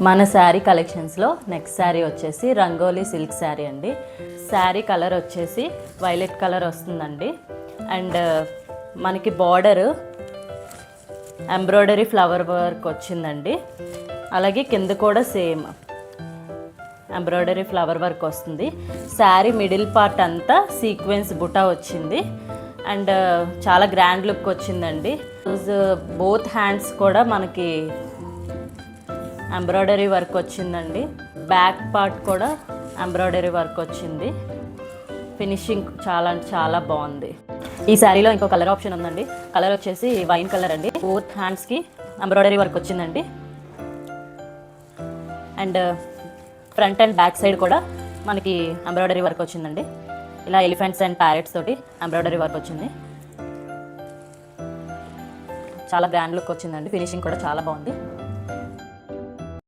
మన శారీ కలెక్షన్స్లో నెక్స్ట్ శారీ వచ్చేసి రంగోలీ సిల్క్ శారీ అండి. శారీ కలర్ వచ్చేసి వైలెట్ కలర్ వస్తుందండి. అండ్ మనకి బార్డర్ ఎంబ్రాయిడరీ ఫ్లవర్ వర్క్ వచ్చిందండి. అలాగే కింద కూడా సేమ్ ఎంబ్రాయిడరీ ఫ్లవర్ వర్క్ వస్తుంది. శారీ మిడిల్ పార్ట్ అంతా సీక్వెన్స్ బుటా వచ్చింది. అండ్ చాలా గ్రాండ్ లుక్ వచ్చిందండి. బోత్ హ్యాండ్స్ కూడా మనకి ఎంబ్రాయిడరీ వర్క్ వచ్చిందండి. బ్యాక్ పార్ట్ కూడా ఎంబ్రాయిడరీ వర్క్ వచ్చింది. ఫినిషింగ్ చాలా బాగుంది. ఈ శారీలో ఇంకో కలర్ ఆప్షన్ ఉందండి. కలర్ వచ్చేసి వైన్ కలర్ అండి. బోత్ హ్యాండ్స్కి ఎంబ్రాయిడరీ వర్క్ వచ్చిందండి. And front and back side కూడా మనకి ఎంబ్రాయిడరీ వర్క్ వచ్చిందండి. ఇలా ఎలిఫెంట్స్ అండ్ ప్యారెట్స్ తోటి ఎంబ్రాయిడరీ వర్క్ వచ్చింది. చాలా గ్రాండ్ లుక్ వచ్చిందండి. ఫినిషింగ్ కూడా చాలా బాగుంది.